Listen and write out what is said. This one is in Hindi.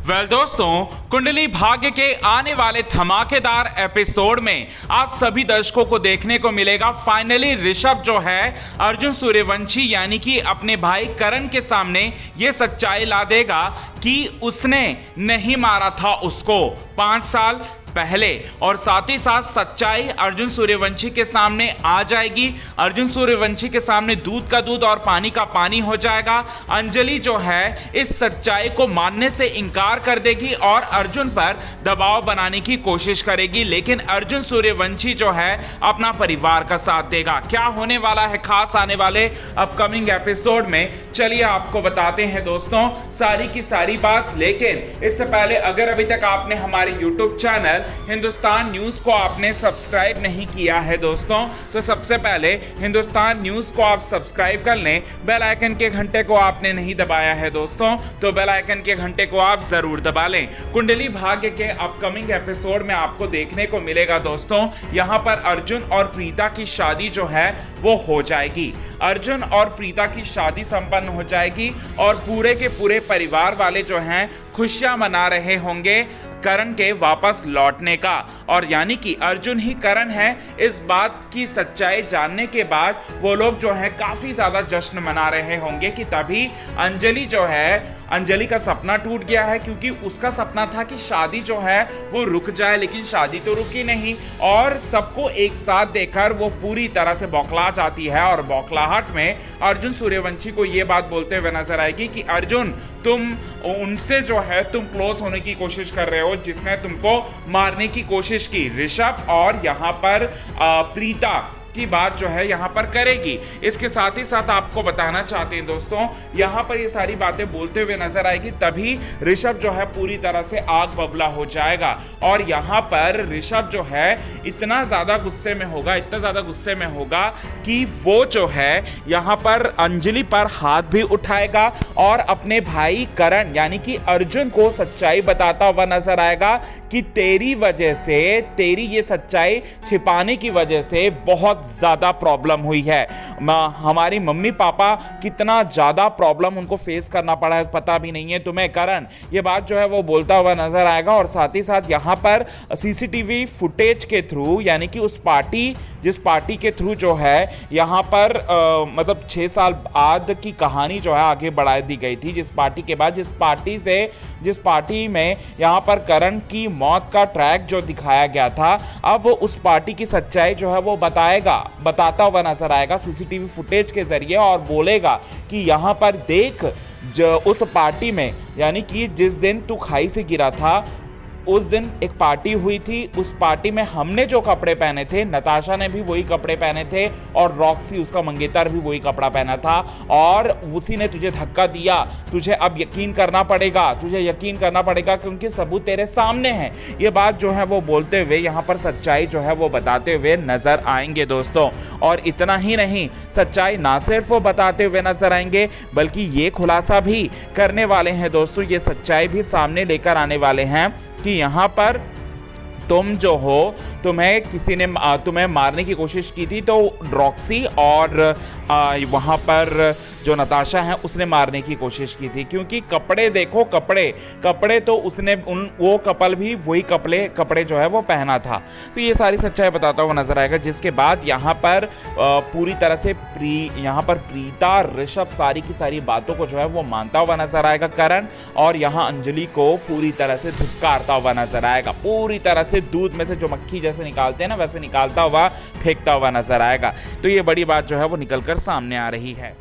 दोस्तों, कुंडली भाग्य के आने वाले धमाकेदार एपिसोड में आप सभी दर्शकों को देखने को मिलेगा फाइनली ऋषभ जो है अर्जुन सूर्यवंशी यानी कि अपने भाई करण के सामने ये सच्चाई ला देगा कि उसने नहीं मारा था उसको 5 साल पहले, और साथ ही साथ सच्चाई अर्जुन सूर्यवंशी के सामने आ जाएगी। अर्जुन सूर्यवंशी के सामने दूध का दूध और पानी का पानी हो जाएगा। अंजलि जो है इस सच्चाई को मानने से इनकार कर देगी और अर्जुन पर दबाव बनाने की कोशिश करेगी, लेकिन अर्जुन सूर्यवंशी जो है अपना परिवार का साथ देगा। क्या होने वाला है खास आने वाले अपकमिंग एपिसोड में, चलिए आपको बताते हैं दोस्तों सारी की सारी बात। लेकिन इससे पहले अगर अभी तक आपने हमारे YouTube चैनल हिंदुस्तान न्यूज को आपने सब्सक्राइब नहीं किया है दोस्तों, तो सबसे पहले हिंदुस्तान न्यूज को आप सब्सक्राइब कर लें। बेल आइकन के घंटे को आपने नहीं दबाया है दोस्तों, तो बेल आइकन के घंटे को आप जरूर दबा लें। कुंडली भाग्य के अपकमिंग एपिसोड में आपको देखने को मिलेगा दोस्तों, यहां पर अर्जुन और प्रीता की शादी जो है वो हो जाएगी। अर्जुन और प्रीता की शादी संपन्न हो जाएगी और पूरे के पूरे परिवार वाले जो हैं खुशियां मना रहे होंगे करण के वापस लौटने का, और यानी कि अर्जुन ही करण है। इस बात की सच्चाई जानने के बाद वो लोग जो है काफी ज्यादा जश्न मना रहे होंगे कि तभी अंजलि जो है, अंजलि का सपना टूट गया है, क्योंकि उसका सपना था कि शादी जो है वो रुक जाए, लेकिन शादी तो रुकी नहीं और सबको एक साथ देखकर वो पूरी तरह से बौखला जाती है। और बौखलाहट में अर्जुन सूर्यवंशी को ये बात बोलते हुए नजर आएगी कि अर्जुन, तुम उनसे जो है तुम क्लोज होने की कोशिश कर रहे हो जिसने तुमको मारने की कोशिश की। ऋषभ और यहाँ पर प्रीता की बात जो है यहाँ पर करेगी। इसके साथ ही साथ आपको बताना चाहते हैं दोस्तों, यहाँ पर ये सारी बातें बोलते हुए नजर आएगी, तभी ऋषभ जो है पूरी तरह से आग बबला हो जाएगा। और यहाँ पर ऋषभ जो है इतना ज्यादा गुस्से में होगा, इतना ज्यादा गुस्से में होगा कि वो जो है यहाँ पर अंजलि पर हाथ भी उठाएगा और अपने भाई करण यानी कि अर्जुन को सच्चाई बताता हुआ नजर आएगा कि तेरी वजह से, तेरी ये सच्चाई छिपाने की वजह से बहुत ज्यादा प्रॉब्लम हुई है। हमारी मम्मी पापा कितना ज्यादा प्रॉब्लम उनको फेस करना पड़ा है पता भी नहीं है तुम्हें करण। ये बात जो है वो बोलता हुआ नजर आएगा। और साथ ही साथ यहाँ पर सीसीटीवी फुटेज के थ्रू यानी कि उस पार्टी, जिस पार्टी के थ्रू जो है यहाँ पर मतलब 6 साल बाद की कहानी जो है आगे बढ़ा दी गई थी, जिस पार्टी के बाद, जिस पार्टी में यहाँ पर करण की मौत का ट्रैक जो दिखाया गया था, अब उस पार्टी की सच्चाई जो है वो बताता हुआ नजर आएगा सीसीटीवी फुटेज के जरिए और बोलेगा कि यहाँ पर देख, उस पार्टी में यानी कि जिस दिन तू खाई से गिरा था उस दिन एक पार्टी हुई थी। उस पार्टी में हमने जो कपड़े पहने थे, नताशा ने भी वही कपड़े पहने थे और रॉक्सी उसका मंगेतर भी वही कपड़ा पहना था, और उसी ने तुझे धक्का दिया। तुझे अब यकीन करना पड़ेगा, क्योंकि सबूत तेरे सामने हैं। ये बात जो है वो बोलते हुए यहाँ पर सच्चाई जो है वो बताते हुए नजर आएंगे दोस्तों। और इतना ही नहीं, सच्चाई ना सिर्फ वो बताते हुए नजर आएंगे बल्कि ये खुलासा भी करने वाले हैं दोस्तों, ये सच्चाई भी सामने लेकर आने वाले हैं कि यहाँ पर तुम जो हो, तुम्हें किसी ने तुम्हें मारने की कोशिश की थी, तो रॉक्सी और वहाँ पर जो नताशा है उसने मारने की कोशिश की थी। क्योंकि कपड़े देखो, कपड़े तो उसने वो कपल भी वही कपड़े जो है वो पहना था। तो ये सारी सच्चाई बताता हुआ नजर आएगा, जिसके बाद यहाँ पर पूरी तरह से यहाँ पर प्रीता, ऋषभ सारी की सारी बातों को जो है वो मानता हुआ नजर आएगा करण, और यहाँ अंजलि को पूरी तरह से धिक्कारता हुआ नजर आएगा। पूरी तरह से दूध में से जो मक्खी जैसे निकालते हैं ना, वैसे निकालता हुआ, फेंकता हुआ नजर आएगा। तो ये बड़ी बात जो है वो निकलकर सामने आ रही है।